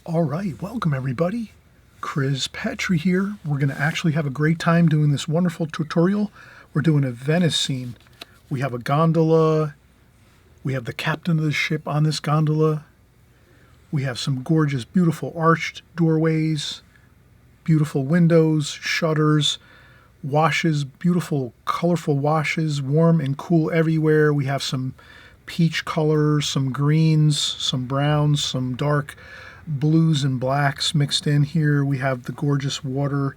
All right, welcome everybody. Petri here. We're going to actually have a great time doing this wonderful tutorial. We're doing a Venice scene. We have a gondola. We have the captain of the ship on this gondola. We have some gorgeous, beautiful arched doorways, beautiful windows, shutters, washes, beautiful, colorful washes, warm and cool everywhere. We have some peach colors, some greens, some browns, some dark blues and blacks mixed in here. We have the gorgeous water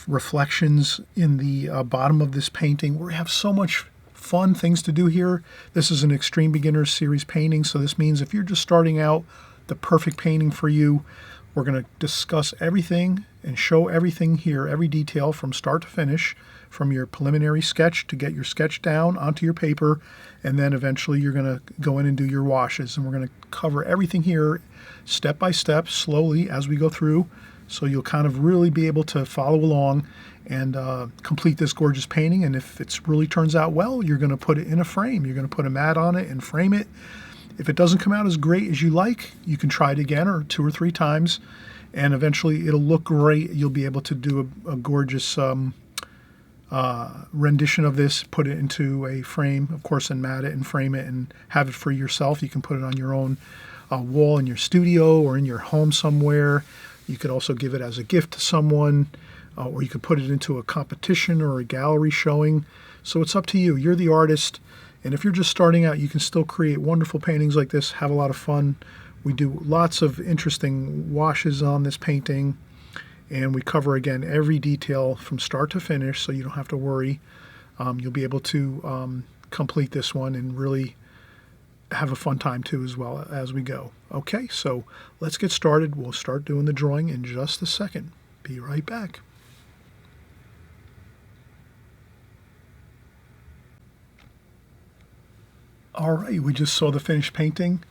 reflections in the bottom of this painting. We have so much fun things to do here. This is an Extreme Beginners Series painting, so this means if you're just starting out, the perfect painting for you. We're going to discuss everything and show everything here, every detail from start to finish, from your preliminary sketch to get your sketch down onto your paper, and then eventually you're going to go in and do your washes. And we're going to cover everything here step by step, slowly as we go through, so you'll kind of really be able to follow along and complete this gorgeous painting. And if it really turns out well, you're going to put it in a frame. You're going to put a mat on it and frame it. If it doesn't come out as great as you like, you can try it again or 2 or 3 times, and eventually it'll look great. You'll be able to do a gorgeous rendition of this, put it into a frame, of course, and mat it and frame it and have it for yourself. You can put it on your own wall in your studio or in your home somewhere. You could also give it as a gift to someone, or you could put it into a competition or a gallery showing. So it's up to you. You're the artist. And if you're just starting out, you can still create wonderful paintings like this, have a lot of fun. We do lots of interesting washes on this painting, and we cover, again, every detail from start to finish, so you don't have to worry. You'll be able to complete this one and really have a fun time too as well as we go. Okay, so let's get started. We'll start doing the drawing in just a second. Be right back. All right, we just saw the finished painting.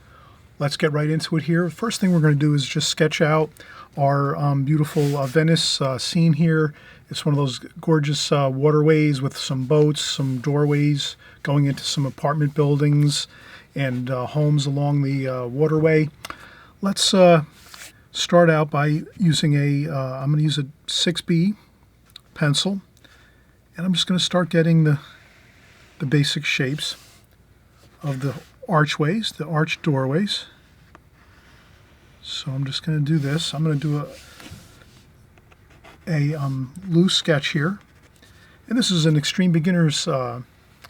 Let's get right into it here. First thing we're going to do is just sketch out our beautiful Venice scene here. It's one of those gorgeous waterways with some boats, some doorways going into some apartment buildings and homes along the waterway. Let's start out by using I'm going to use a 6B pencil, and I'm just going to start getting the basic shapes of the archways, the arched doorways. So I'm just going to do this. I'm going to do a loose sketch here. And this is an Extreme Beginners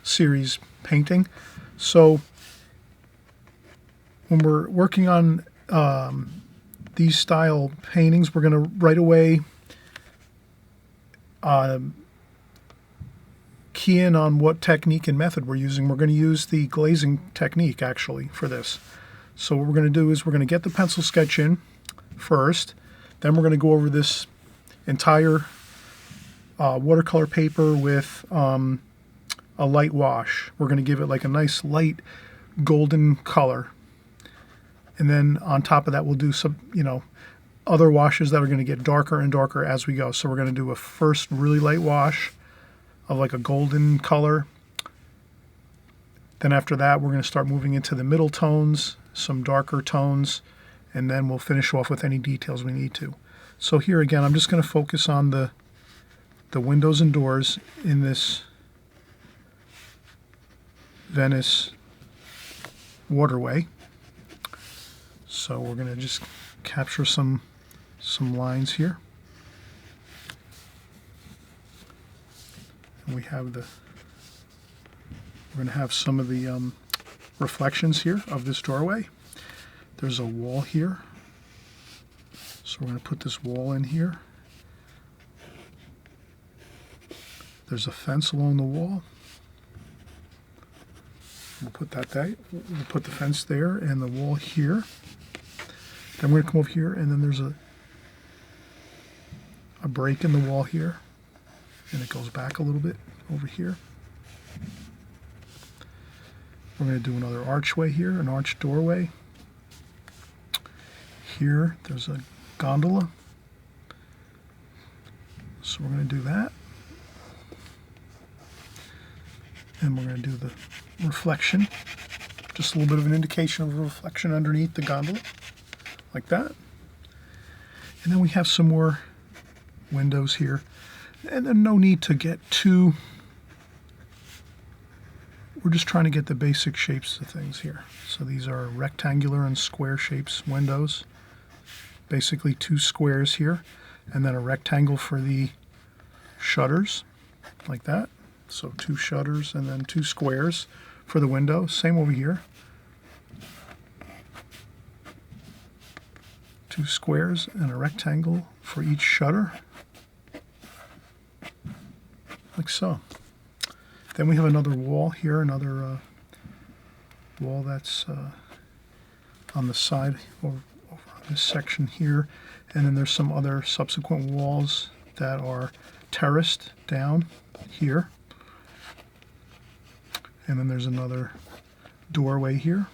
series painting. So when we're working on these style paintings, we're going to right away key in on what technique and method we're using. We're going to use the glazing technique actually for this. So what we're going to do is we're going to get the pencil sketch in first, then we're going to go over this entire watercolor paper with a light wash. We're going to give it like a nice light golden color, and then on top of that we'll do some other washes that are going to get darker and darker as we go. So we're going to do a first really light wash of like a golden color. Then after that, we're going to start moving into the middle tones, some darker tones, and then we'll finish off with any details we need to. So here again, I'm just going to focus on the windows and doors in this Venice waterway. So we're going to just capture some lines here. And we're going to have some of the reflections here of this doorway. There's a wall here, so we're going to put this wall in here. There's a fence along the wall. We'll put that there. We'll put the fence there and the wall here. Then we're going to come over here, and then there's a break in the wall here, and it goes back a little bit over here. We're going to do another archway here, an arched doorway. Here, there's a gondola. So we're going to do that. And we're going to do the reflection. Just a little bit of an indication of a reflection underneath the gondola, like that. And then we have some more windows here. And then no need to get too... We're just trying to get the basic shapes of things here. So these are rectangular and square shapes windows. Basically 2 squares here, and then a rectangle for the shutters, like that. So 2 shutters and then 2 squares for the window. Same over here. 2 squares and a rectangle for each shutter, like so. Then we have another wall here, another wall that's on the side over on this section here. And then there's some other subsequent walls that are terraced down here. And then there's another doorway here.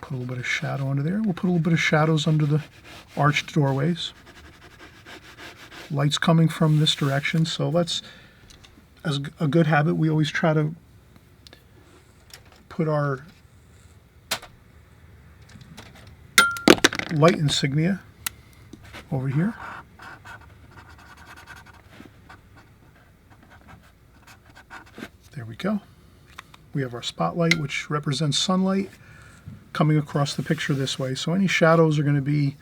Put a little bit of shadow under there. We'll put a little bit of shadows under the arched doorways. Light's coming from this direction, so let's, as a good habit, we always try to put our light insignia over here. There we go. We have our spotlight, which represents sunlight coming across the picture this way. So any shadows are going to be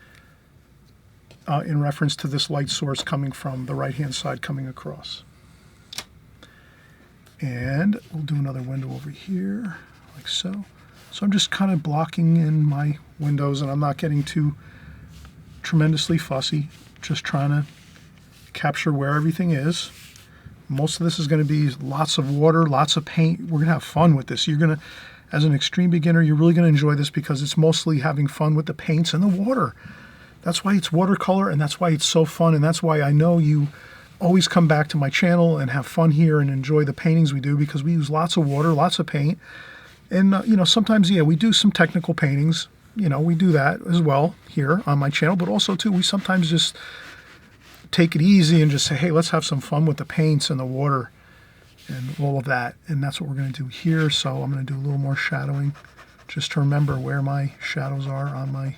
in reference to this light source coming from the right-hand side coming across. And we'll do another window over here, like so. So I'm just kind of blocking in my windows, and I'm not getting too tremendously fussy, just trying to capture where everything is. Most of this is going to be lots of water, lots of paint. We're going to have fun with this. You're going to, as an extreme beginner, you're really going to enjoy this because it's mostly having fun with the paints and the water. That's why it's watercolor, and that's why it's so fun, and that's why I know you always come back to my channel and have fun here and enjoy the paintings we do, because we use lots of water, lots of paint. And, you know, sometimes, yeah, we do some technical paintings. You know, we do that as well here on my channel, but also, too, we sometimes just take it easy and just say, hey, let's have some fun with the paints and the water and all of that. And that's what we're going to do here. So I'm going to do a little more shadowing just to remember where my shadows are on my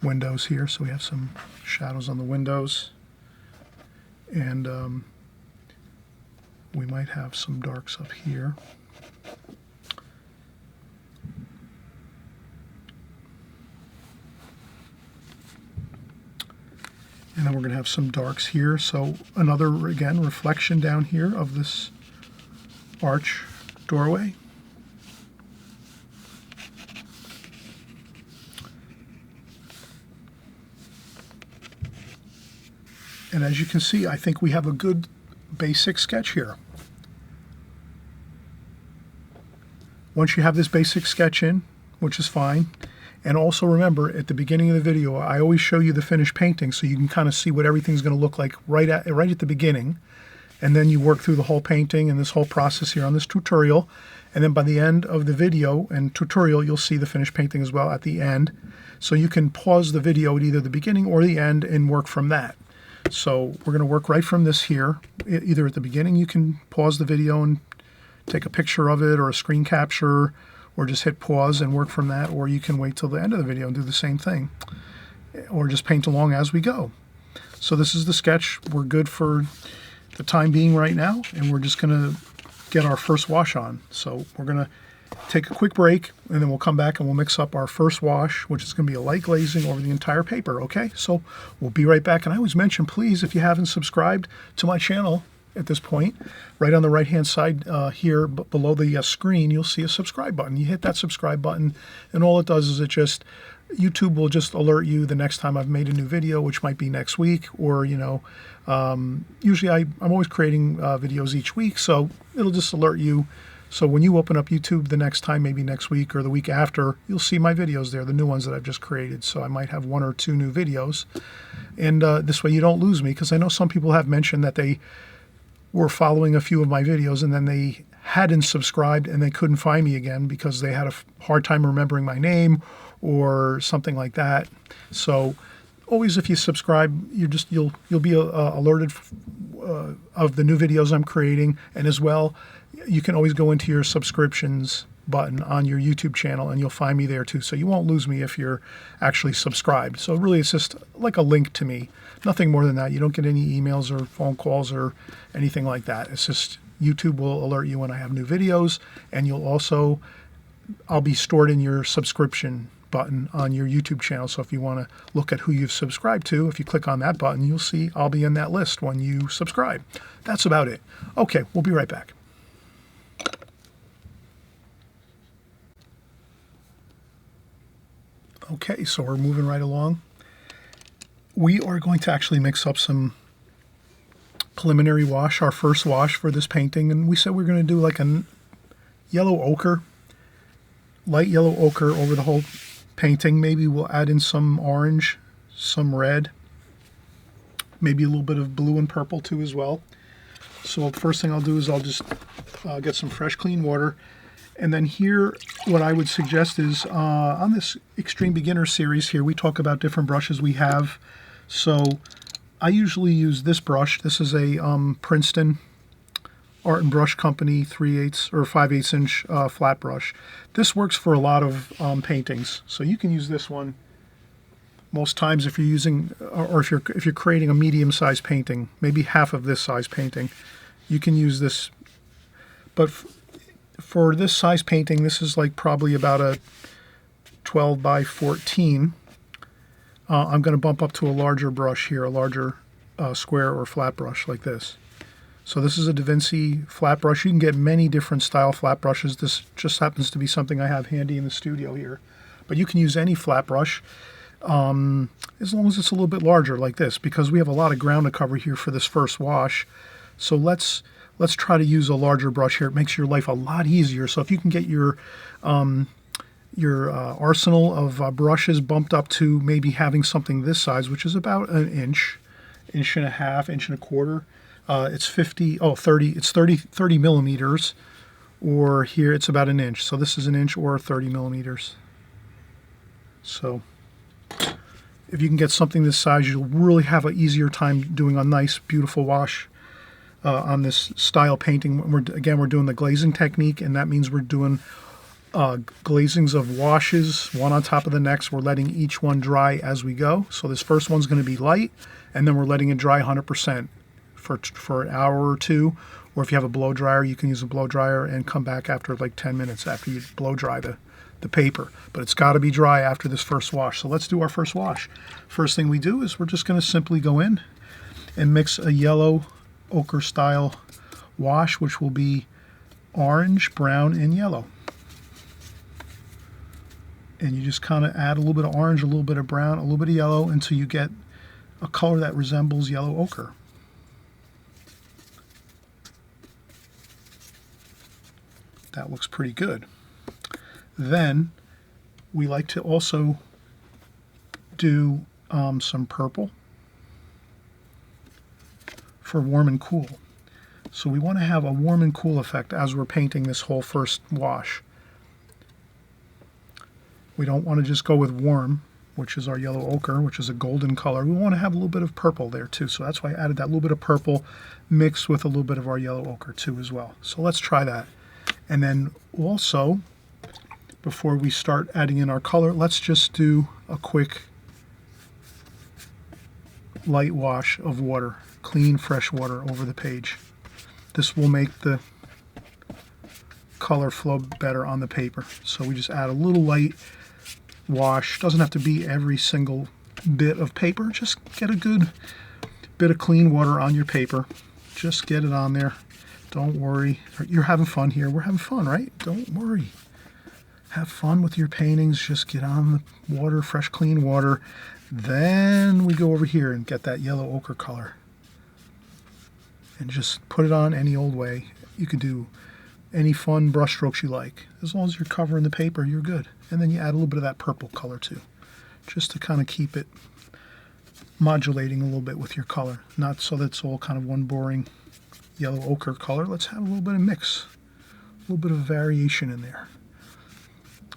windows here. So we have some shadows on the windows, and we might have some darks up here. And then we're going to have some darks here. So another, again, reflection down here of this arch doorway. And as you can see, I think we have a good basic sketch here. Once you have this basic sketch in, which is fine, and also remember, at the beginning of the video, I always show you the finished painting so you can kind of see what everything's going to look like right at the beginning. And then you work through the whole painting and this whole process here on this tutorial. And then by the end of the video and tutorial, you'll see the finished painting as well at the end. So you can pause the video at either the beginning or the end and work from that. So we're going to work right from this here. Either at the beginning, you can pause the video and take a picture of it or a screen capture, or just hit pause and work from that, or you can wait till the end of the video and do the same thing, or just paint along as we go. So this is the sketch. We're good for the time being right now, and we're just going to get our first wash on. So we're going to take a quick break, and then we'll come back and we'll mix up our first wash, which is going to be a light glazing over the entire paper, okay? So we'll be right back. And I always mention, please, if you haven't subscribed to my channel at this point, right on the right-hand side here below the screen, you'll see a subscribe button. You hit that subscribe button, and all it does is it just YouTube will just alert you the next time I've made a new video, which might be next week, or, usually I'm always creating videos each week, so it'll just alert you. So when you open up YouTube the next time, maybe next week or the week after, you'll see my videos there, the new ones that I've just created. So I might have 1 or 2 new videos. And this way you don't lose me, because I know some people have mentioned that they were following a few of my videos and then they hadn't subscribed and they couldn't find me again because they had a hard time remembering my name or something like that. So always, if you subscribe, you'll be alerted of the new videos I'm creating. And as well, you can always go into your subscriptions button on your YouTube channel and you'll find me there too. So you won't lose me if you're actually subscribed. So really, it's just like a link to me. Nothing more than that. You don't get any emails or phone calls or anything like that. It's just YouTube will alert you when I have new videos, and I'll be stored in your subscription button on your YouTube channel. So if you want to look at who you've subscribed to, if you click on that button, you'll see I'll be in that list when you subscribe. That's about it. Okay, we'll be right back. Okay, so we're moving right along. We are going to actually mix up some preliminary wash, our first wash for this painting, and we said we're going to do like a yellow ochre, light yellow ochre over the whole painting. Maybe we'll add in some orange, some red, maybe a little bit of blue and purple too as well. So the first thing I'll do is I'll just get some fresh clean water. And then here, what I would suggest is on this Extreme Beginner series here, we talk about different brushes we have. So I usually use this brush. This is a Princeton Art and Brush Company 3/8 or 5/8 inch flat brush. This works for a lot of paintings. So you can use this one most times if you're using, or if you're creating a medium-sized painting, maybe half of this size painting, you can use this. But for this size painting, this is like probably about a 12 by 14. I'm going to bump up to a larger brush here, a larger square or flat brush like this. So this is a Da Vinci flat brush. You can get many different style flat brushes. This just happens to be something I have handy in the studio here. But you can use any flat brush as long as it's a little bit larger like this, because we have a lot of ground to cover here for this first wash. So let's try to use a larger brush here. It makes your life a lot easier. So if you can get your arsenal of brushes bumped up to maybe having something this size, which is about an inch and a half, inch and a quarter. It's 30 millimeters, or here it's about an inch. So this is an inch or 30 millimeters. So if you can get something this size, you'll really have an easier time doing a nice, beautiful wash on this style painting. We're doing the glazing technique, and that means we're doing glazings of washes, one on top of the next. We're letting each one dry as we go. So this first one's going to be light, and then we're letting it dry 100% for an hour or two. Or if you have a blow dryer, you can use a blow dryer and come back after like 10 minutes after you blow dry the paper. But it's got to be dry after this first wash. So let's do our first wash. First thing we do is we're just going to simply go in and mix a yellow ochre style wash, which will be orange, brown, and yellow. And you just kind of add a little bit of orange, a little bit of brown, a little bit of yellow until you get a color that resembles yellow ochre. That looks pretty good. Then we like to also do some purple for warm and cool. So we want to have a warm and cool effect as we're painting this whole first wash. We don't want to just go with warm, which is our yellow ochre, which is a golden color. We want to have a little bit of purple there too. So that's why I added that little bit of purple mixed with a little bit of our yellow ochre too as well. So let's try that. And then also, before we start adding in our color, let's just do a quick light wash of water, clean, fresh water over the page. This will make the color flow better on the paper. So we just add a little light wash. Doesn't have to be every single bit of paper. Just get a good bit of clean water on your paper. Just get it on there. Don't worry. You're having fun here. We're having fun, right? Don't worry. have fun with your paintings. Just get on the water, fresh, clean water. Then we go over here and get that yellow ochre color. And just put it on any old way. You could do any fun brush strokes you like. As long as you're covering the paper, you're good. And then you add a little bit of that purple color too, just to kind of keep it modulating a little bit with your color. Not so that it's all kind of one boring yellow ochre color. Let's have a little bit of mix, a little bit of variation in there.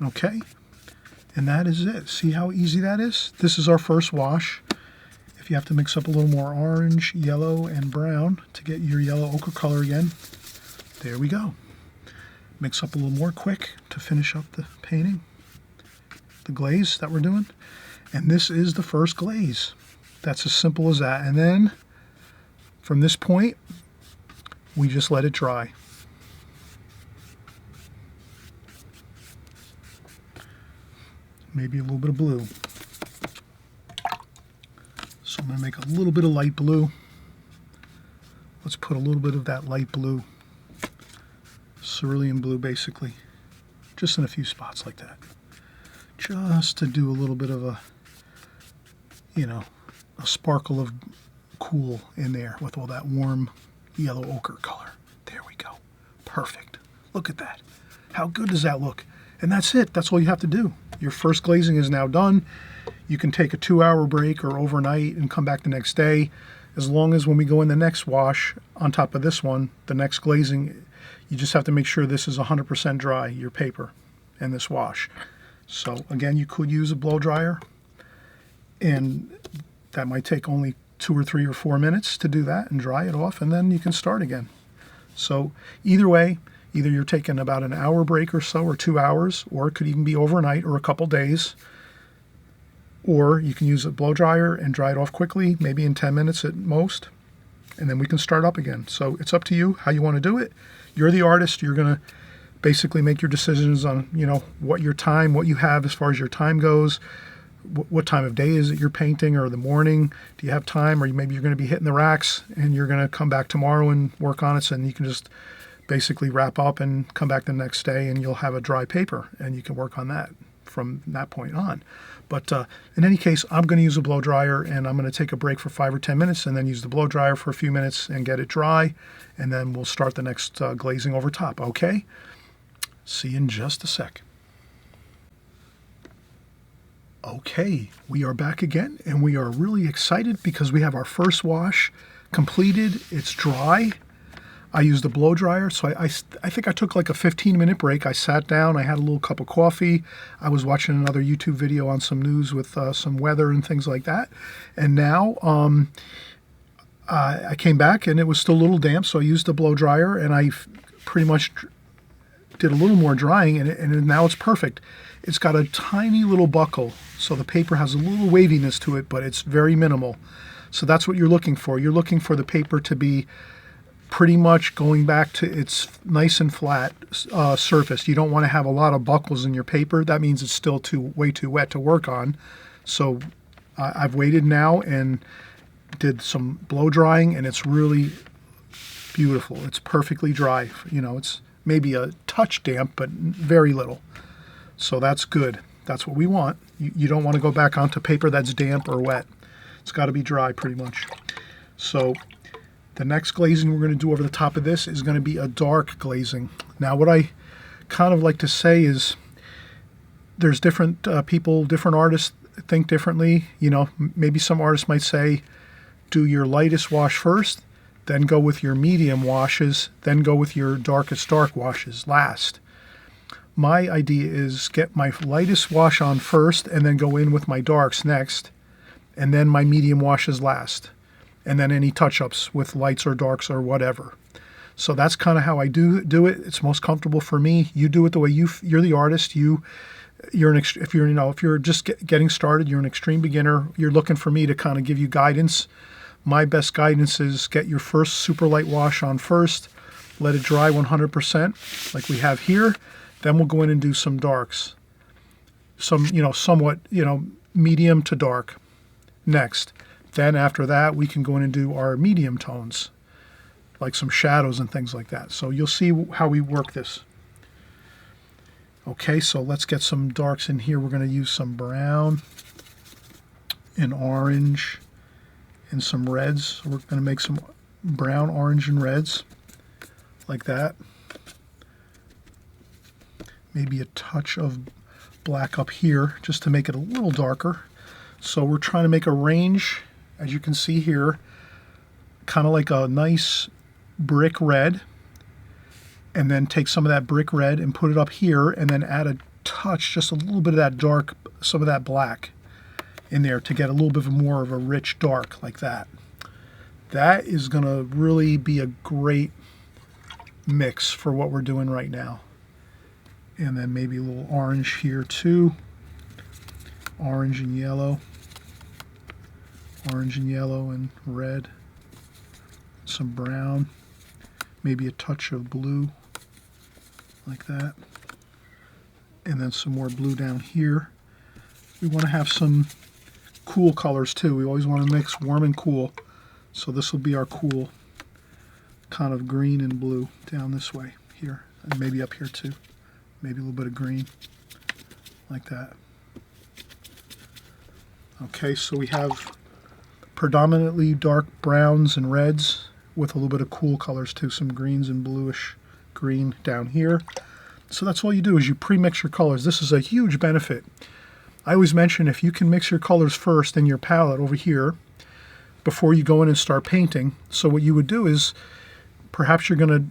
Okay, and that is it. See how easy that is? This is our first wash. If you have to mix up a little more orange, yellow, and brown to get your yellow ochre color again, there we go. Mix up a little more quick to finish up the painting, the glaze that we're doing. And this is the first glaze. That's as simple as that. And then from this point, we just let it dry. Maybe a little bit of blue. So I'm going to make a little bit of light blue. Let's put a little bit of that light blue, cerulean blue basically, just in a few spots like that. Just to do a little bit of a, you know, a sparkle of cool in there with all that warm yellow ochre color. There we go. Perfect. Look at that. How good does that look? And that's it. That's all you have to do. Your first glazing is now done. You can take a 2-hour break or overnight and come back the next day. As long as when we go in the next wash, on top of this one, the next glazing, you just have to make sure this is 100% dry, your paper, and this wash. So again, you could use a blow dryer, and that might take only 2 or 3 or 4 minutes to do that and dry it off, and then you can start again. So either way, either you're taking about an hour break or so, or 2 hours, or it could even be overnight or a couple days. Or you can use a blow dryer and dry it off quickly, maybe in 10 minutes at most, and then we can start up again. So it's up to you how you want to do it. You're the artist. You're going to basically make your decisions on, you know, what your time, what you have as far as your time goes. What time of day is it you're painting, or the morning? Do you have time? Or maybe you're going to be hitting the racks and you're going to come back tomorrow and work on it, so then you can just basically wrap up and come back the next day and you'll have a dry paper and you can work on that from that point on. But in any case, I'm going to use a blow dryer, and I'm going to take a break for 5 or 10 minutes and then use the blow dryer for a few minutes and get it dry, and then we'll start the next glazing over top. Okay? See you in just a sec. Okay, we are back again, and we are really excited because we have our first wash completed. It's dry. I used a blow dryer, so I think I took like a 15-minute break. I sat down, I had a little cup of coffee. I was watching another YouTube video on some news with some weather and things like that. And now I came back, and it was still a little damp, so I used the blow dryer, and I pretty much did a little more drying, and now it's perfect. It's got a tiny little buckle, so the paper has a little waviness to it, but it's very minimal. So that's what you're looking for. You're looking for the paper to be pretty much going back to its nice and flat surface. You don't want to have a lot of buckles in your paper. That means it's still way too wet to work on. So I've waited now and did some blow drying, and it's really beautiful. It's perfectly dry. You know, it's maybe a touch damp, but very little. So that's good. That's what we want. You don't want to go back onto paper that's damp or wet. It's got to be dry pretty much. So the next glazing we're going to do over the top of this is going to be a dark glazing. Now, what I kind of like to say is there's different people, different artists think differently. You know, maybe some artists might say, do your lightest wash first, then go with your medium washes, then go with your darkest dark washes last. My idea is get my lightest wash on first, and then go in with my darks next, and then my medium washes last, and then any touch-ups with lights or darks or whatever. So that's kind of how I do it. It's most comfortable for me. You do it the way you're the artist. If you're just getting started, you're an extreme beginner. You're looking for me to kind of give you guidance. My best guidance is get your first super light wash on first, let it dry 100% like we have here. Then we'll go in and do some darks, somewhat medium to dark next. Then after that, we can go in and do our medium tones, like some shadows and things like that. So you'll see how we work this. Okay, so let's get some darks in here. We're going to use some brown and orange and some reds. So we're going to make some brown, orange, and reds like that. Maybe a touch of black up here just to make it a little darker. So we're trying to make a range, as you can see here, kind of like a nice brick red, and then take some of that brick red and put it up here, and then add a touch, just a little bit of that dark, some of that black in there to get a little bit more of a rich dark like that. That is going to really be a great mix for what we're doing right now. And then maybe a little orange here too. Orange and yellow. Orange and yellow and red. Some brown. Maybe a touch of blue like that. And then some more blue down here. We want to have some cool colors too. We always want to mix warm and cool. So this will be our cool kind of green and blue down this way here. And maybe up here too. Maybe a little bit of green like that. Okay, so we have predominantly dark browns and reds with a little bit of cool colors too, some greens and bluish green down here. So that's all you do is you pre-mix your colors. This is a huge benefit. I always mention if you can mix your colors first in your palette over here before you go in and start painting. So what you would do is perhaps you're going to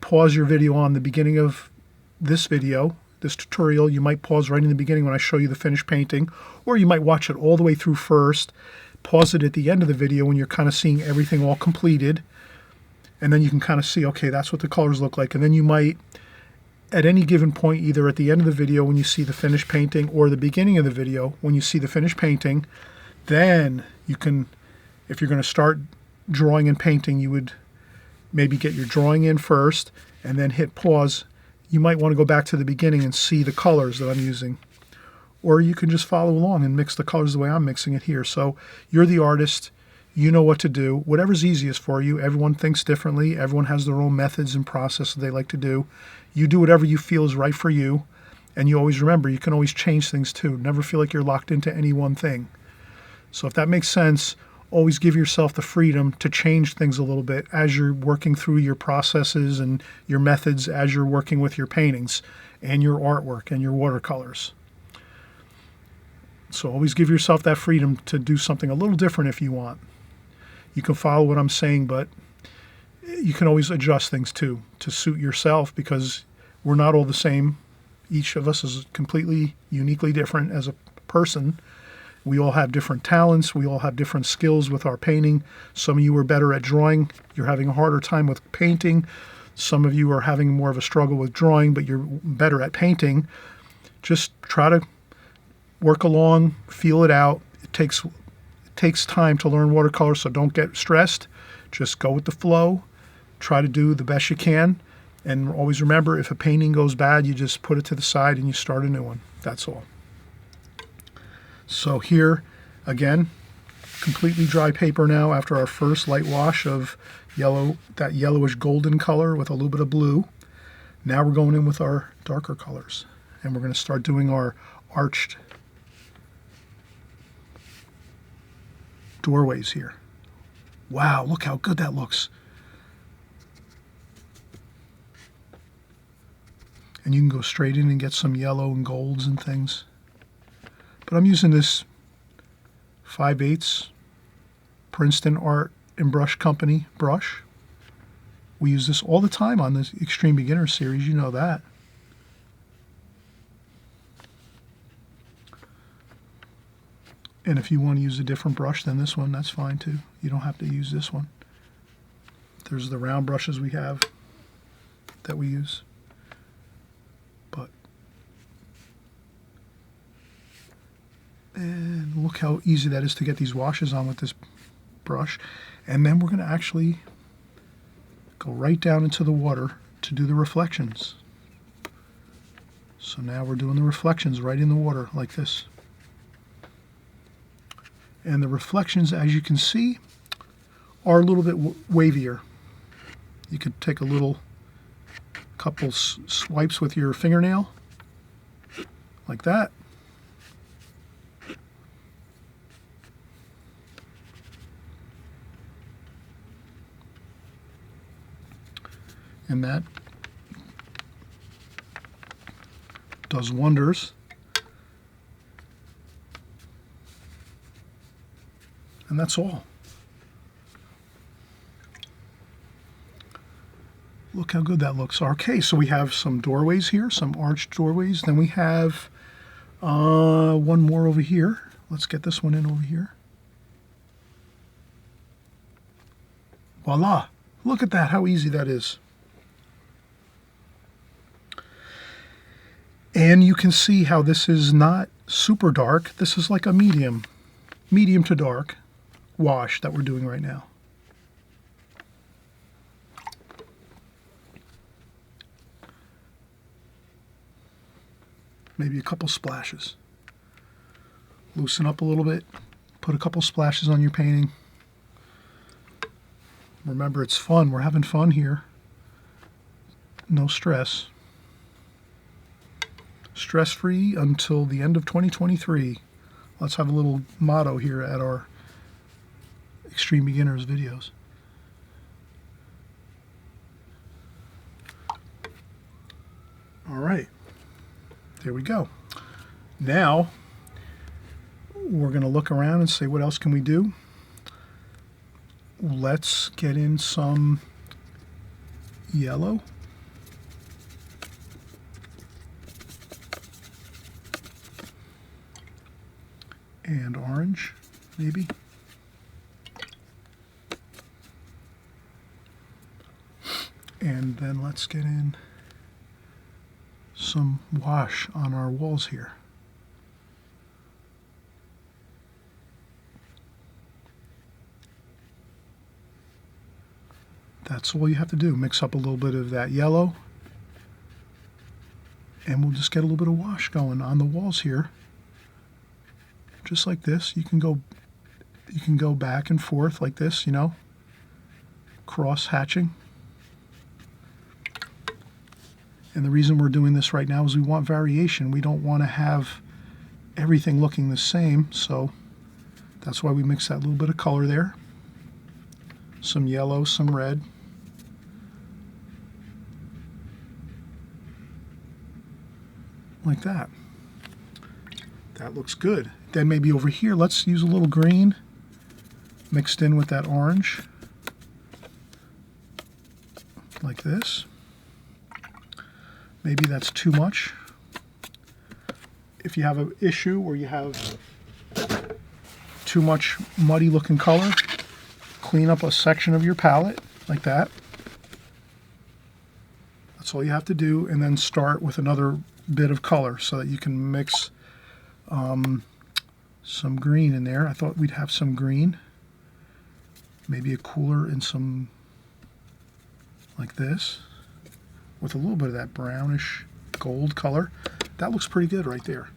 pause your video on the beginning of this video, this tutorial. You might pause right in the beginning when I show you the finished painting, or you might watch it all the way through first, pause it at the end of the video when you're kind of seeing everything all completed, and then you can kind of see, okay, that's what the colors look like. And then you might, at any given point, either at the end of the video when you see the finished painting or the beginning of the video when you see the finished painting, then you can, if you're going to start drawing and painting, you would maybe get your drawing in first and then hit pause. You might want to go back to the beginning and see the colors that I'm using. Or you can just follow along and mix the colors the way I'm mixing it here. So you're the artist. You know what to do. Whatever's easiest for you. Everyone thinks differently. Everyone has their own methods and process that they like to do. You do whatever you feel is right for you. And you always remember, you can always change things too. Never feel like you're locked into any one thing. So if that makes sense, always give yourself the freedom to change things a little bit as you're working through your processes and your methods as you're working with your paintings and your artwork and your watercolors. So always give yourself that freedom to do something a little different if you want. You can follow what I'm saying, but you can always adjust things too to suit yourself, because we're not all the same. Each of us is completely uniquely different as a person. We all have different talents. We all have different skills with our painting. Some of you are better at drawing. You're having a harder time with painting. Some of you are having more of a struggle with drawing, but you're better at painting. Just try to work along, feel it out. It takes time to learn watercolor, so don't get stressed. Just go with the flow. Try to do the best you can. And always remember, if a painting goes bad, you just put it to the side and you start a new one. That's all. So here, again, completely dry paper now after our first light wash of yellow, that yellowish golden color with a little bit of blue. Now we're going in with our darker colors. And we're going to start doing our arched doorways here. Wow, look how good that looks. And you can go straight in and get some yellow and golds and things. But I'm using this 5/8 Princeton Art and Brush Company brush. We use this all the time on this Extreme Beginner series, you know that. And if you want to use a different brush than this one, that's fine too. You don't have to use this one. There's the round brushes we have that we use. And look how easy that is to get these washes on with this brush. And then we're going to actually go right down into the water to do the reflections. So now we're doing the reflections right in the water like this. And the reflections, as you can see, are a little bit wavier. You could take a couple swipes with your fingernail like that. And that does wonders. And that's all. Look how good that looks. Okay, so we have some doorways here, some arched doorways. Then we have one more over here. Let's get this one in over here. Voila! Look at that, how easy that is. And you can see how this is not super dark. This is like a medium to dark wash that we're doing right now. Maybe a couple splashes. Loosen up a little bit. Put a couple splashes on your painting. Remember, it's fun. We're having fun here. No stress. Stress-free until the end of 2023. Let's have a little motto here at our Extreme Beginners videos. All right. There we go. Now, we're going to look around and say, what else can we do? Let's get in some yellow. And orange, maybe. And then let's get in some wash on our walls here. That's all you have to do. Mix up a little bit of that yellow, and we'll just get a little bit of wash going on the walls here. Just like this. You can go back and forth like this, you know, cross hatching. And the reason we're doing this right now is we want variation. We don't want to have everything looking the same, so that's why we mix that little bit of color there. Some yellow, some red. Like that. That looks good. Then maybe over here, let's use a little green mixed in with that orange. Like this. Maybe that's too much. If you have an issue where you have too much muddy looking color, clean up a section of your palette like that. That's all you have to do, and then start with another bit of color so that you can mix some green in there. I thought we'd have some green, maybe a cooler and some like this with a little bit of that brownish gold color. That looks pretty good right there.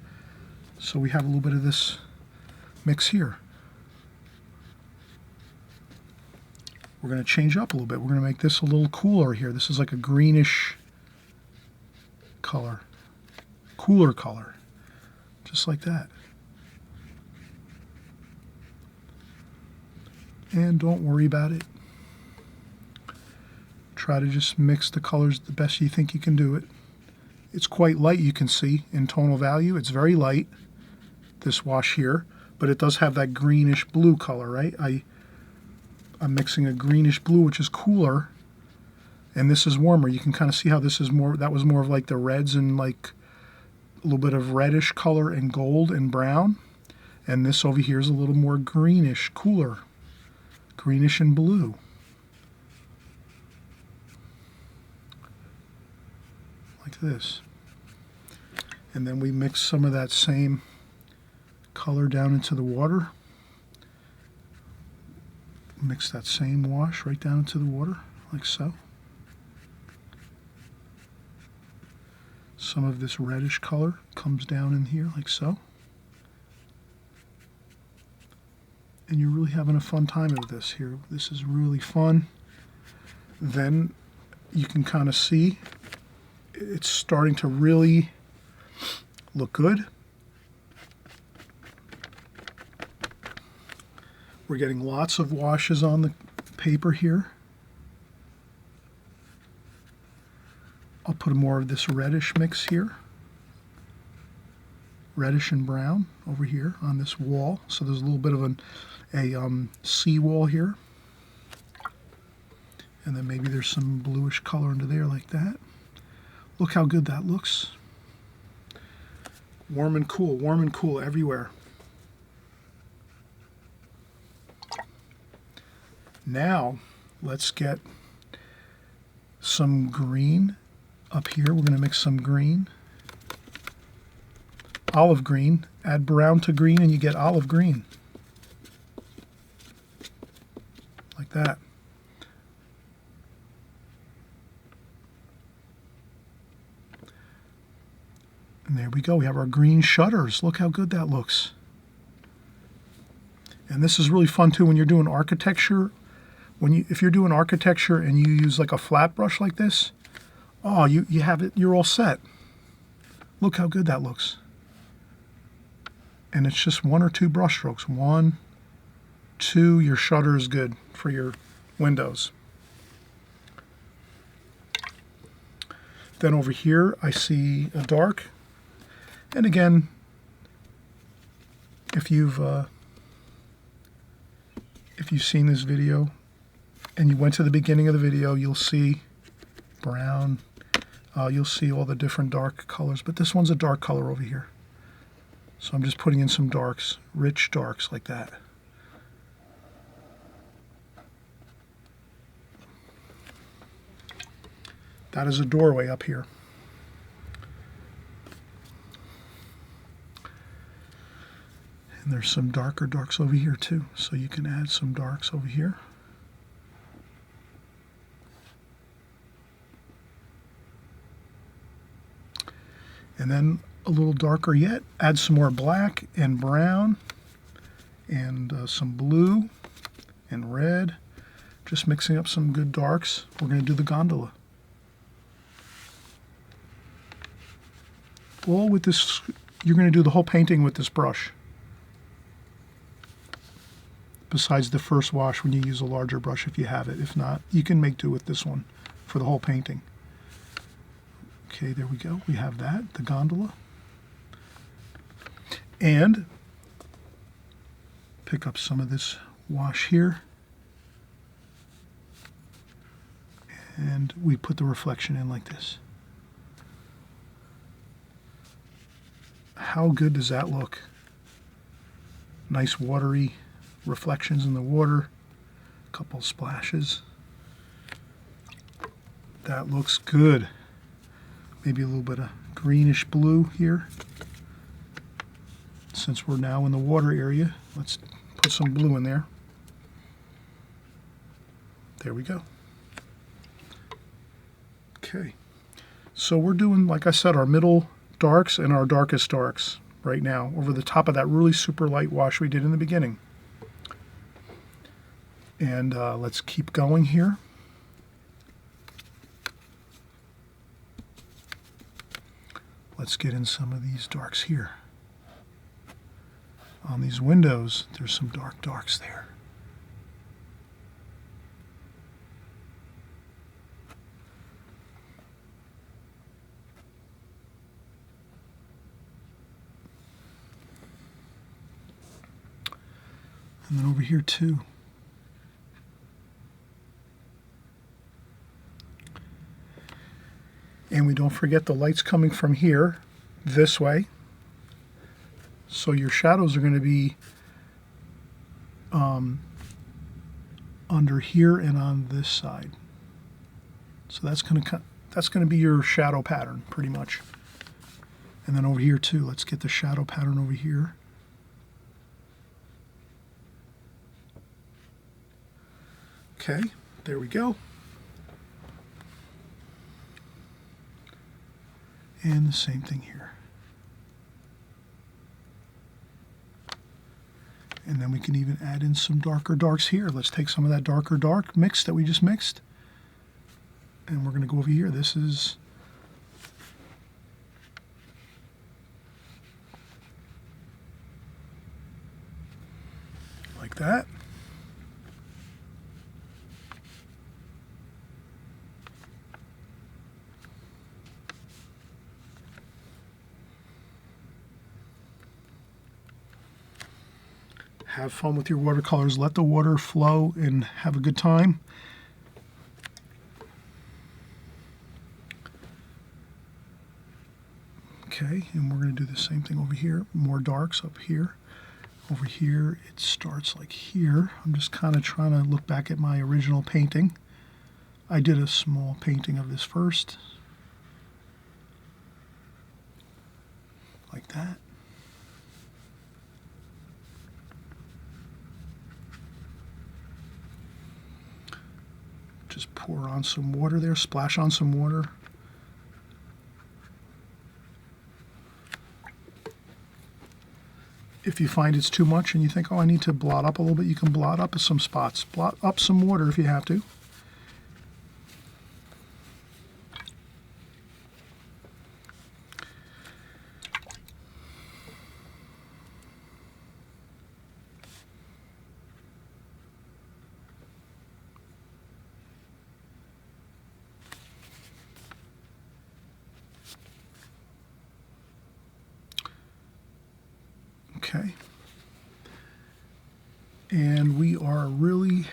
So we have a little bit of this mix here. We're going to change up a little bit. We're going to make this a little cooler here. This is like a greenish color, cooler color, just like that. And don't worry about it. Try to just mix the colors the best you think you can do it. It's quite light, you can see, in tonal value. It's very light, this wash here, but it does have that greenish blue color, right? I'm mixing a greenish blue, which is cooler, and this is warmer. You can kind of see how this is more, that was more of like the reds and like a little bit of reddish color and gold and brown. And this over here is a little more greenish, cooler, greenish and blue. Like this. And then we mix some of that same color down into the water. Mix that same wash right down into the water, like so. Some of this reddish color comes down in here, like so. And you're really having a fun time with this here. This is really fun. Then you can kind of see it's starting to really look good. We're getting lots of washes on the paper here. I'll put more of this reddish mix here. Reddish and brown over here on this wall. So there's a little bit of a sea wall here. And then maybe there's some bluish color under there like that. Look how good that looks. Warm and cool everywhere. Now, let's get some green up here. We're going to mix some green. Olive green. Add brown to green and you get olive green. Like that. And there we go. We have our green shutters. Look how good that looks. And this is really fun too when you're doing architecture. If you're doing architecture and you use like a flat brush like this, oh, you have it, you're all set. Look how good that looks. And it's just 1 or 2 brush strokes. 1, 2, your shutter is good for your windows. Then over here I see a dark. And again, if you've seen this video and you went to the beginning of the video, you'll see brown, you'll see all the different dark colors, but this one's a dark color over here. So I'm just putting in some darks, rich darks like that. That is a doorway up here. And there's some darker darks over here too, so you can add some darks over here. And then a little darker yet, add some more black and brown and some blue and red, just mixing up some good darks. We're going to do the gondola. All with this, you're going to do the whole painting with this brush. Besides the first wash when you use a larger brush if you have it. If not, you can make do with this one for the whole painting. Okay, there we go. We have that, the gondola. And pick up some of this wash here. And we put the reflection in like this. How good does that look? Nice watery reflections in the water. A couple splashes. That looks good. Maybe a little bit of greenish blue here. Since we're now in the water area, let's put some blue in there. There we go. Okay. So we're doing, like I said, our middle darks and our darkest darks right now over the top of that really super light wash we did in the beginning. And let's keep going here. Let's get in some of these darks here. On these windows, there's some dark darks there. And then over here too. And we don't forget the light's coming from here, this way. So your shadows are going to be under here and on this side. So that's going to be your shadow pattern, pretty much. And then over here too, let's get the shadow pattern over here. Okay, there we go. And the same thing here. And then we can even add in some darker darks here. Let's take some of that darker dark mix that we just mixed. And we're going to go over here. This is that. Have fun with your watercolors. Let the water flow and have a good time. Okay, and we're going to do the same thing over here. More darks up here. Over here, it starts like here. I'm just kind of trying to look back at my original painting. I did a small painting of this first. Like that. Just pour on some water there, splash on some water. If you find it's too much and you think, oh, I need to blot up a little bit, you can blot up some spots. Blot up some water if you have to. Okay, and we are really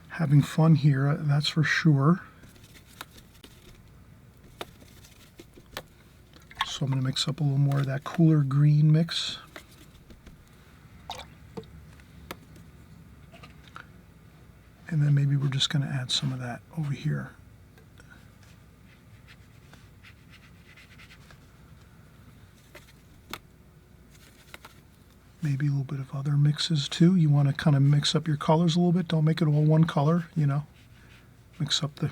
having fun here, that's for sure. So I'm going to mix up a little more of that cooler green mix. And then maybe we're just going to add some of that over here. Maybe a little bit of other mixes too. You want to kind of mix up your colors a little bit. Don't make it all one color, you know. Mix up the...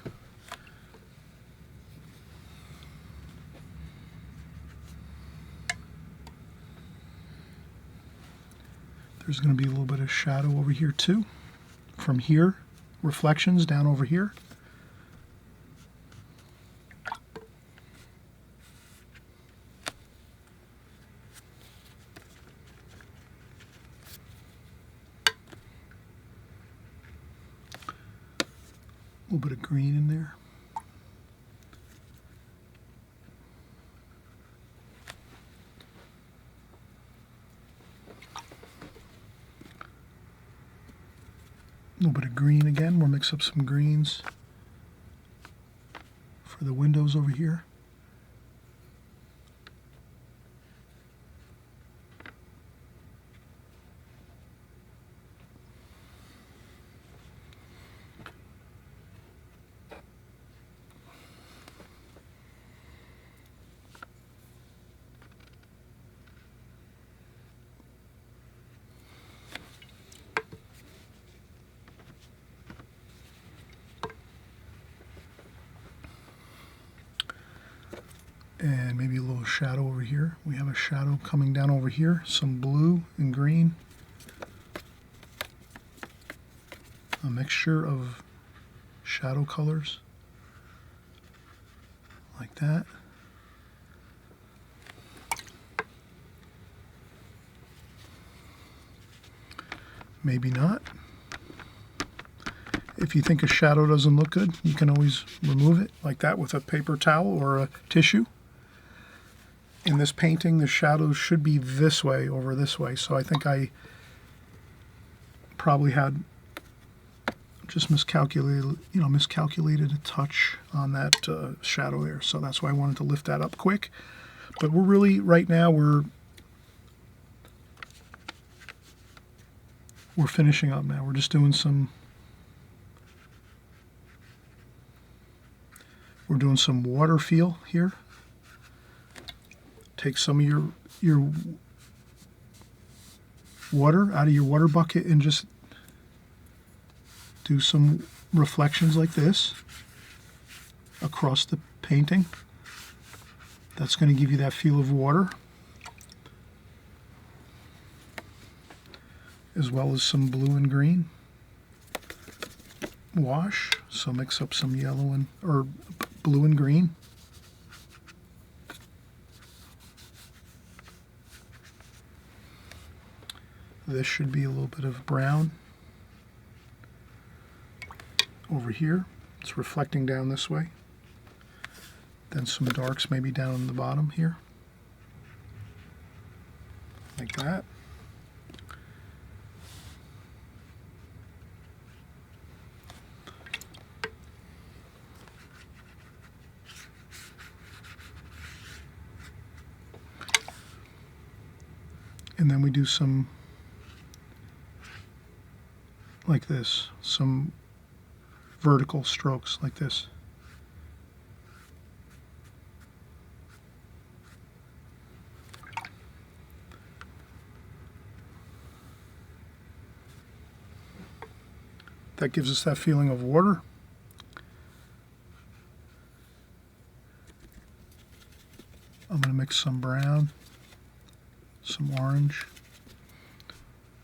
There's going to be a little bit of shadow over here too. From here, reflections down over here. A little bit of green in there. A little bit of green again. We'll mix up some greens for the windows over here. And maybe a little shadow over here. We have a shadow coming down over here, some blue and green. A mixture of shadow colors, like that. Maybe not. If you think a shadow doesn't look good, you can always remove it like that with a paper towel or a tissue. In this painting, the shadows should be this way over this way, so I think I probably had just miscalculated a touch on that shadow there, so that's why I wanted to lift that up quick. But we're really, right now, we're finishing up now. We're just doing some water feel here. Take some of your water out of your water bucket and just do some reflections like this across the painting. That's going to give you that feel of water, as well as some blue and green wash. So mix up some yellow or blue and green. this should be a little bit of brown. Over here, it's reflecting down this way. Then some darks maybe down in the bottom here. Like that. And then we do some, like this, some vertical strokes like this. That gives us that feeling of water. I'm going to mix some brown, some orange.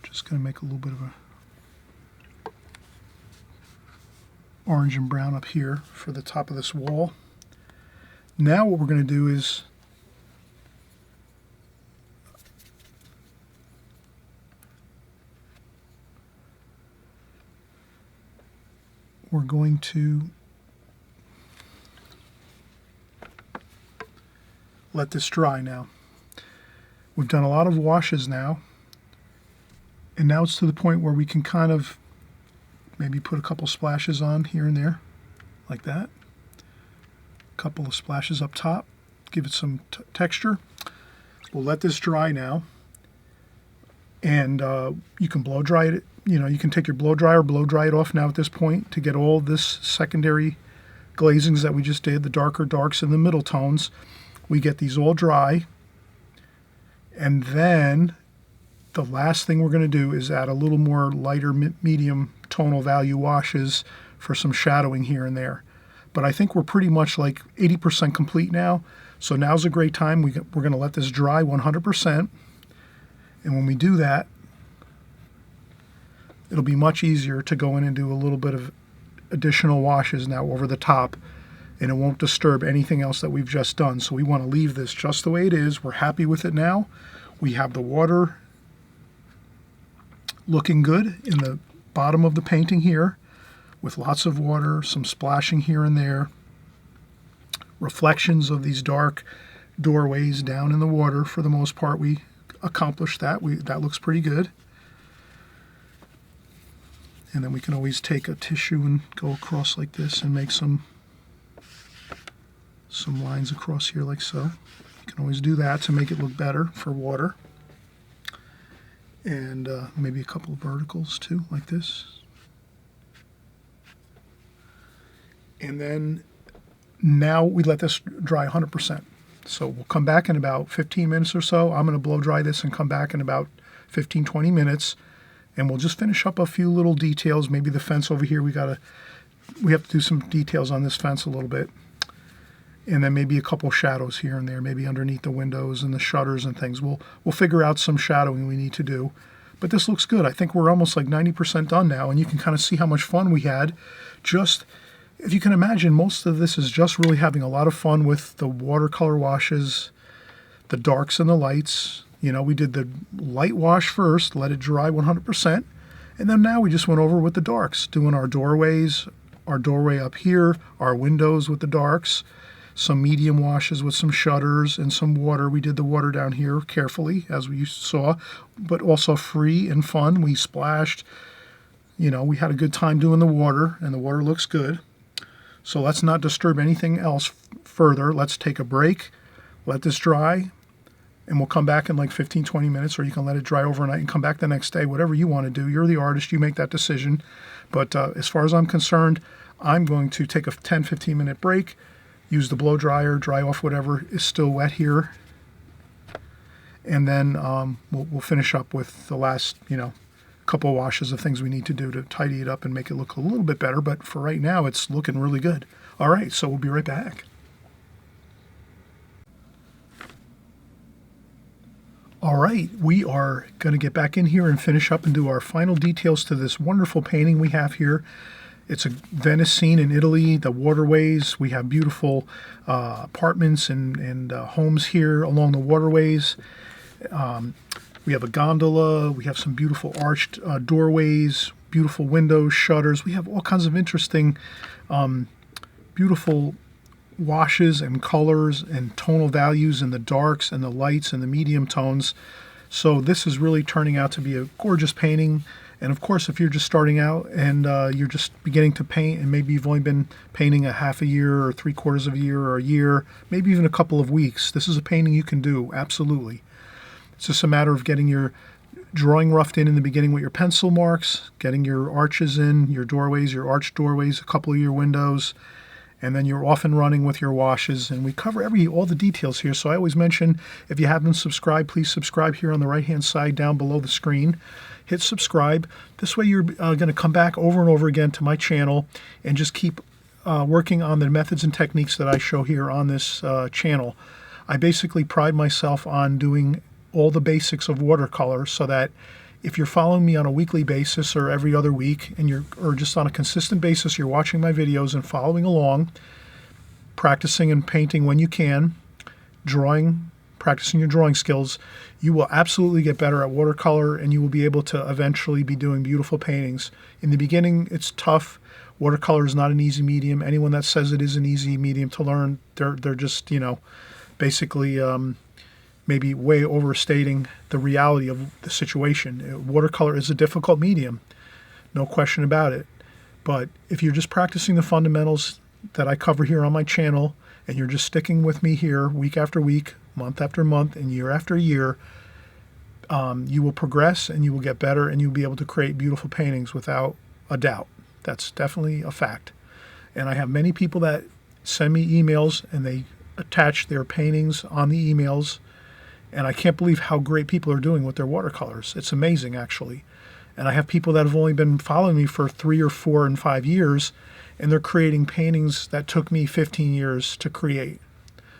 Just going to make a little bit of a orange and brown up here for the top of this wall. Now what we're going to do is we're going to let this dry now. We've done a lot of washes now, and now it's to the point where we can kind of maybe put a couple splashes on here and there, like that. A couple of splashes up top, give it some texture. We'll let this dry now, and you can blow dry it. You know, you can take your blow dryer, blow dry it off now at this point to get all this secondary glazings that we just did, the darker darks and the middle tones. We get these all dry, and then the last thing we're going to do is add a little more lighter medium tonal value washes for some shadowing here and there. But I think we're pretty much like 80% complete now. So now's a great time. We're going to let this dry 100%. And when we do that, it'll be much easier to go in and do a little bit of additional washes now over the top, and it won't disturb anything else that we've just done. So we want to leave this just the way it is. We're happy with it now. We have the water looking good in the bottom of the painting here, with lots of water, some splashing here and there, reflections of these dark doorways down in the water. For the most part, we accomplished that. That looks pretty good. And then we can always take a tissue and go across like this and make some lines across here like so. You can always do that to make it look better for water. And maybe a couple of verticals too, like this. And then now we let this dry 100%. So we'll come back in about 15 minutes or so. I'm going to blow dry this and come back in about 15, 20 minutes. And we'll just finish up a few little details. Maybe the fence over here, we have to do some details on this fence a little bit. And then maybe a couple shadows here and there, maybe underneath the windows and the shutters and things. We'll figure out some shadowing we need to do. But this looks good. I think we're almost like 90% done now, and you can kind of see how much fun we had. Just, if you can imagine, most of this is just really having a lot of fun with the watercolor washes, the darks and the lights. You know, we did the light wash first, let it dry 100%, and then now we just went over with the darks, doing our doorways, our doorway up here, our windows with the darks, some medium washes with some shutters and some water. We did the water down here carefully, as we saw, but also free and fun. We splashed, you know, we had a good time doing the water, and the water looks good. So let's not disturb anything else further. Let's take a break, let this dry, and we'll come back in like 15, 20 minutes, or you can let it dry overnight and come back the next day, whatever you want to do. You're the artist, you make that decision. But as far as I'm concerned, I'm going to take a 10, 15 minute break, use the blow dryer, dry off whatever is still wet here, and then we'll finish up with the last, you know, couple washes of things we need to do to tidy it up and make it look a little bit better. But for right now, it's looking really good. All right, so we'll be right back. All right, we are going to get back in here and finish up and do our final details to this wonderful painting we have here. It's a Venice scene in Italy, the waterways. We have beautiful apartments and homes here along the waterways. We have a gondola. We have some beautiful arched doorways, beautiful windows, shutters. We have all kinds of interesting, beautiful washes and colors and tonal values in the darks and the lights and the medium tones. So this is really turning out to be a gorgeous painting. And of course, if you're just starting out and you're just beginning to paint, and maybe you've only been painting a half a year or 3/4 of a year or a year, maybe even a couple of weeks, this is a painting you can do, absolutely. It's just a matter of getting your drawing roughed in the beginning with your pencil marks, getting your arches in, your doorways, your arched doorways, a couple of your windows, and then you're off and running with your washes. And we cover all the details here. So I always mention, if you haven't subscribed, please subscribe here on the right-hand side down below the screen. Hit subscribe. This way you're going to come back over and over again to my channel and just keep working on the methods and techniques that I show here on this channel. I basically pride myself on doing all the basics of watercolor, so that if you're following me on a weekly basis or every other week, and or just on a consistent basis, you're watching my videos and following along, practicing and painting when you can, drawing, practicing your drawing skills, you will absolutely get better at watercolor, and you will be able to eventually be doing beautiful paintings. In the beginning, it's tough. Watercolor is not an easy medium. Anyone that says it is an easy medium to learn, they're just, basically maybe way overstating the reality of the situation. Watercolor is a difficult medium, no question about it. But if you're just practicing the fundamentals that I cover here on my channel, and you're just sticking with me here week after week, month after month, and year after year, you will progress and you will get better, and you'll be able to create beautiful paintings without a doubt. That's definitely a fact. And I have many people that send me emails and they attach their paintings on the emails. And I can't believe how great people are doing with their watercolors. It's amazing, actually. And I have people that have only been following me for 3 or 4 and 5 years, and they're creating paintings that took me 15 years to create.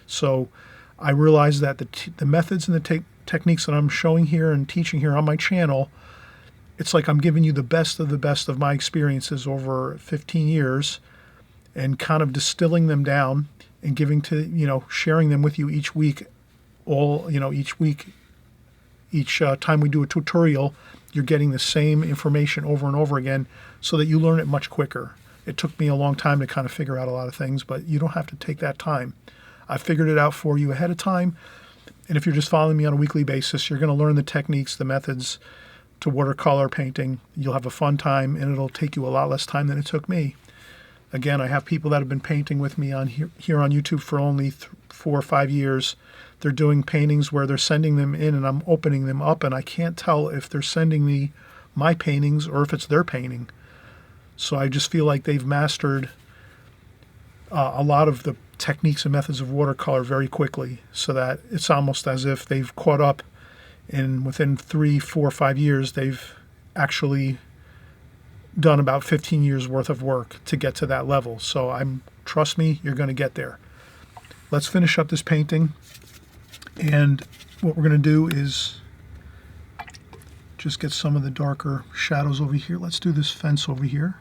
So I realize that the methods and the techniques that I'm showing here and teaching here on my channel, it's like I'm giving you the best of my experiences over 15 years, and kind of distilling them down and sharing them with you each week. Each week, each time we do a tutorial, you're getting the same information over and over again, so that you learn it much quicker. It took me a long time to kind of figure out a lot of things, but you don't have to take that time. I figured it out for you ahead of time, and if you're just following me on a weekly basis, you're going to learn the techniques, the methods to watercolor painting. You'll have a fun time, and it'll take you a lot less time than it took me. Again, I have people that have been painting with me on here on YouTube for only 4 or 5 years. They're doing paintings where they're sending them in, and I'm opening them up, and I can't tell if they're sending me my paintings or if it's their painting. So I just feel like they've mastered a lot of the techniques and methods of watercolor very quickly, so that it's almost as if they've caught up, and within 3, 4, 5 years, they've actually done about 15 years worth of work to get to that level. So trust me, you're going to get there. Let's finish up this painting. And what we're going to do is just get some of the darker shadows over here. Let's do this fence over here.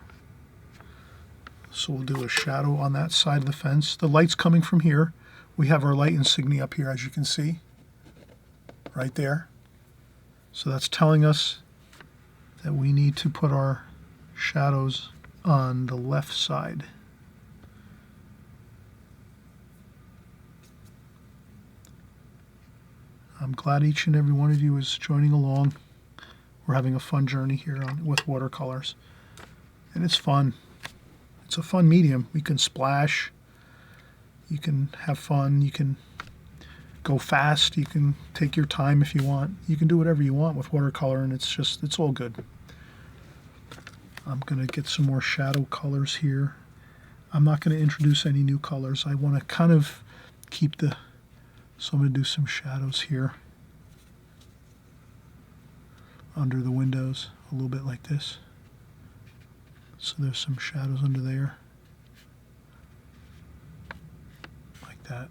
So we'll do a shadow on that side of the fence. The light's coming from here. We have our light insignia up here, as you can see, right there. So that's telling us that we need to put our shadows on the left side. I'm glad each and every one of you is joining along. We're having a fun journey here with watercolors. And it's fun. It's a fun medium. You can splash. You can have fun. You can go fast. You can take your time if you want. You can do whatever you want with watercolor, and it's all good. I'm going to get some more shadow colors here. I'm not going to introduce any new colors. I want to kind of keep so I'm going to do some shadows here under the windows, a little bit like this. So there's some shadows under there, like that.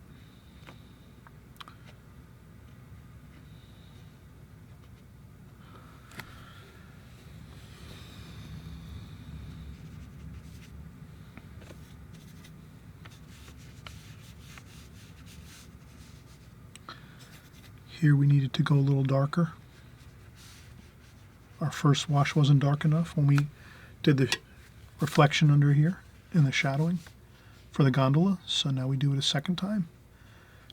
Here we needed to go a little darker. Our first wash wasn't dark enough when we did the reflection under here in the shadowing for the gondola, so now we do it a second time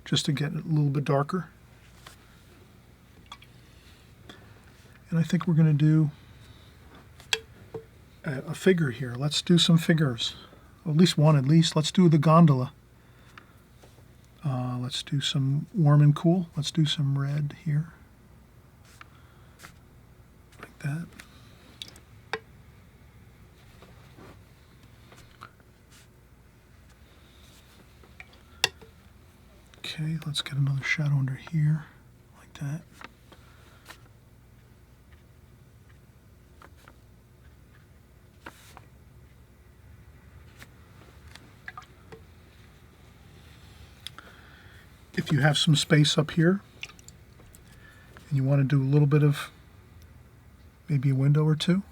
just to get it a little bit darker. And I think we're going to do a figure here. Let's do some figures, at least one at least. Let's do the gondola. Let's do some warm and cool. Let's do some red here, like that. Okay, let's get another shadow under here, like that. If you have some space up here and you want to do a little bit of maybe a window or two,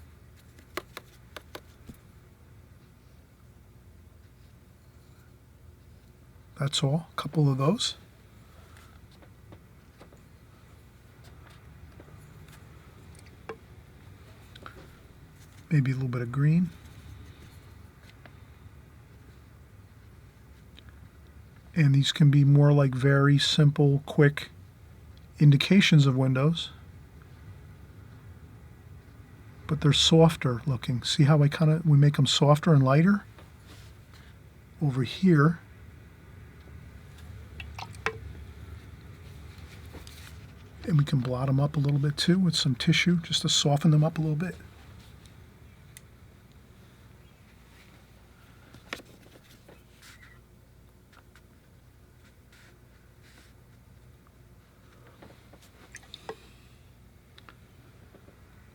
that's all, a couple of those. Maybe a little bit of green. And these can be more like very simple, quick indications of windows. But they're softer looking. See how we make them softer and lighter? Over here. And we can blot them up a little bit too with some tissue just to soften them up a little bit.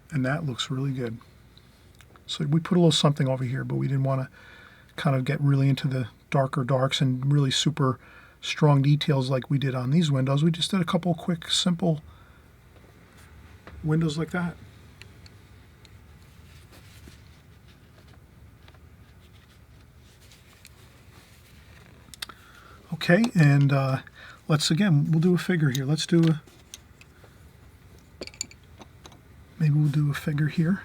And that looks really good. So we put a little something over here, but we didn't want to kind of get really into the darker darks and really super strong details like we did on these windows. We just did a couple quick, simple windows like that. Okay, and we'll do a figure here. Maybe we'll do a figure here.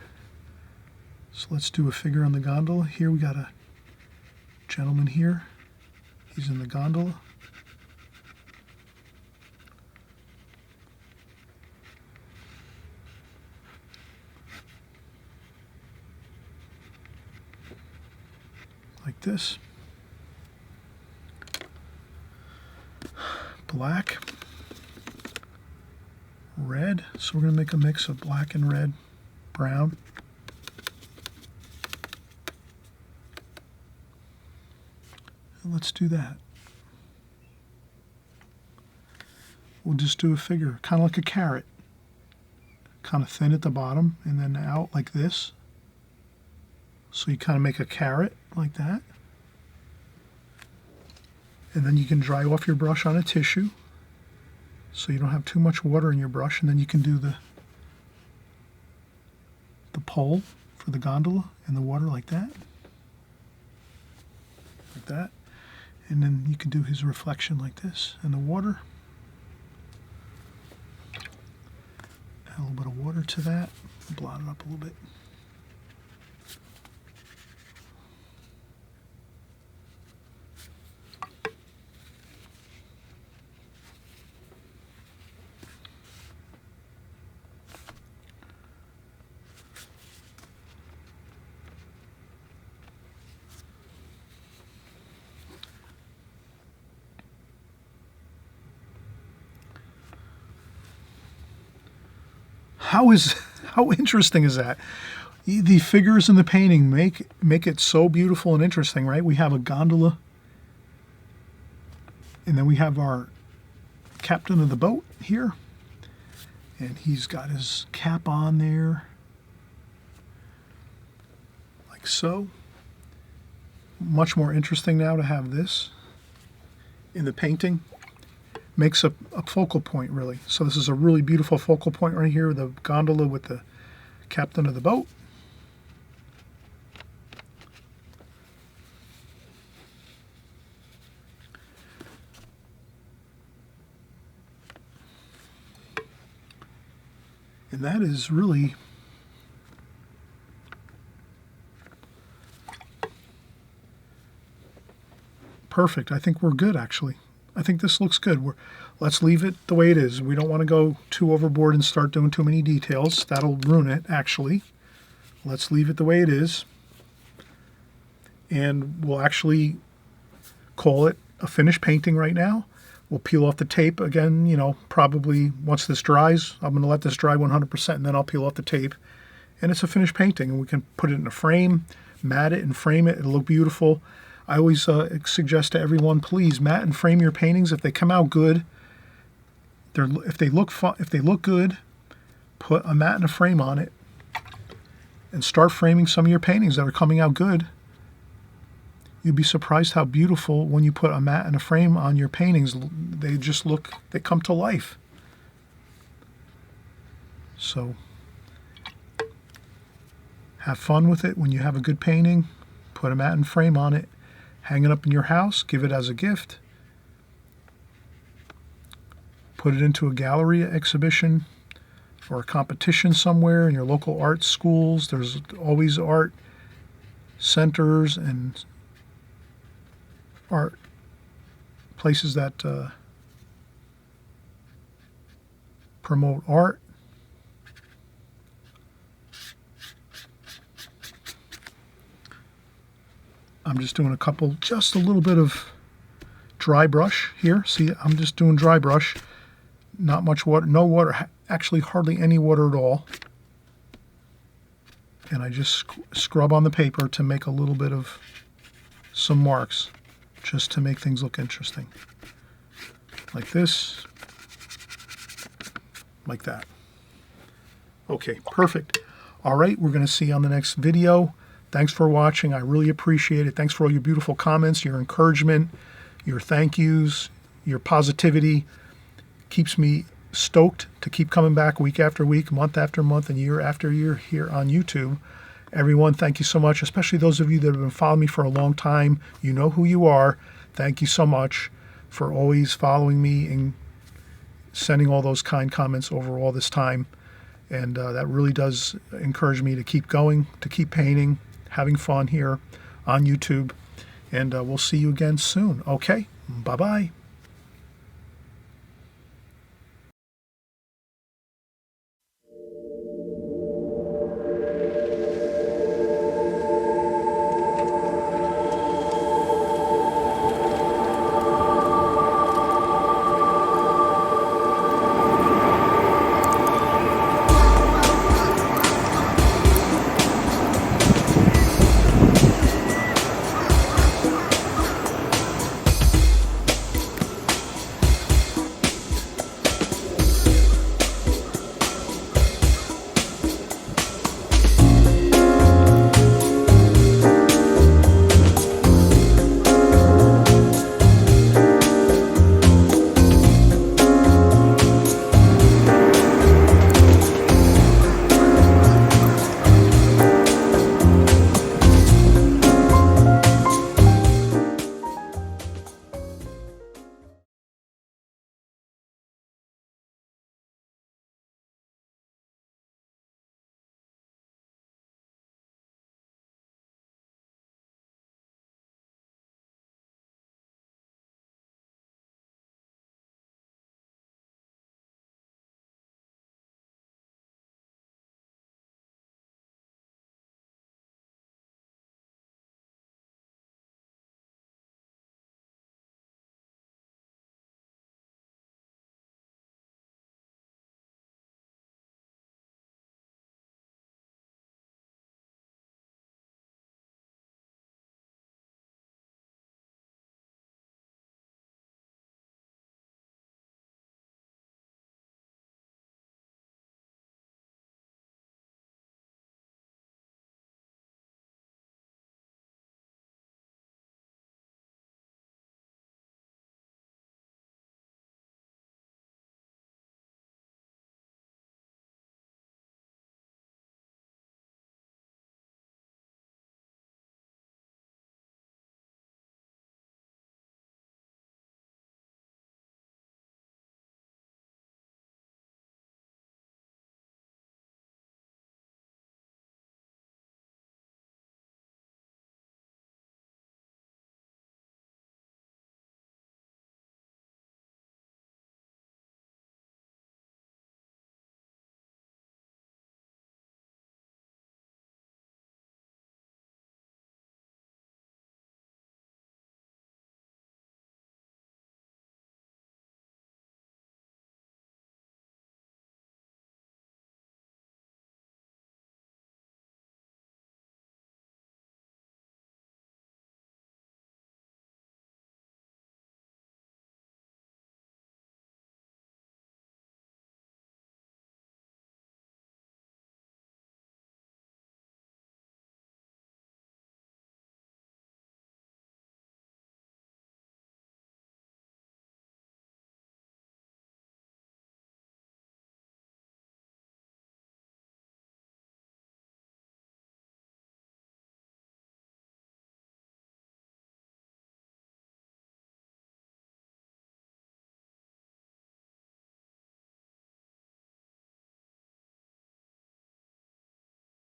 So let's do a figure on the gondola. Here we got a gentleman here. He's in the gondola. Like this. Black. Red, so we're going to make a mix of black and red, brown. And let's do that. We'll just do a figure, kind of like a carrot. Kind of thin at the bottom and then out like this. So you kind of make a carrot like that. And then you can dry off your brush on a tissue, so you don't have too much water in your brush, and then you can do the pole for the gondola in the water like that. Like that. And then you can do his reflection like this in the water. Add a little bit of water to that. Blot it up a little bit. How interesting is that? The figures in the painting make it so beautiful and interesting, right? We have a gondola, and then we have our captain of the boat here, and he's got his cap on there, like so. Much more interesting now to have this in the painting. Makes a focal point, really. So this is a really beautiful focal point right here, the gondola with the captain of the boat. And that is really perfect. I think we're good, actually. I think this looks good. Let's leave it the way it is. We don't want to go too overboard and start doing too many details. That'll ruin it, actually. Let's leave it the way it is. And we'll actually call it a finished painting right now. We'll peel off the tape again, you know, probably once this dries. I'm going to let this dry 100% and then I'll peel off the tape. And it's a finished painting, and we can put it in a frame, mat it and frame it. It'll look beautiful. I always suggest to everyone, please mat and frame your paintings. If they come out good, if they look good, put a mat and a frame on it, and start framing some of your paintings that are coming out good. You'd be surprised how beautiful when you put a mat and a frame on your paintings. They just look, they come to life. So have fun with it. When you have a good painting, put a mat and frame on it, hang it up in your house, give it as a gift, put it into a gallery exhibition or a competition somewhere in your local art schools. There's always art centers and art places that promote art. I'm just doing just a little bit of dry brush here. See, I'm just doing dry brush. Not much water, no water, actually hardly any water at all. And I just scrub on the paper to make a little bit of some marks, just to make things look interesting. Like this, like that. Okay, perfect. All right, we're going to see you on the next video. Thanks for watching. I really appreciate it. Thanks for all your beautiful comments, your encouragement, your thank yous, your positivity. Keeps me stoked to keep coming back week after week, month after month, and year after year here on YouTube. Everyone, thank you so much, especially those of you that have been following me for a long time. You know who you are. Thank you so much for always following me and sending all those kind comments over all this time. And that really does encourage me to keep going, to keep painting, having fun here on YouTube. And we'll see you again soon. Okay? Bye-bye.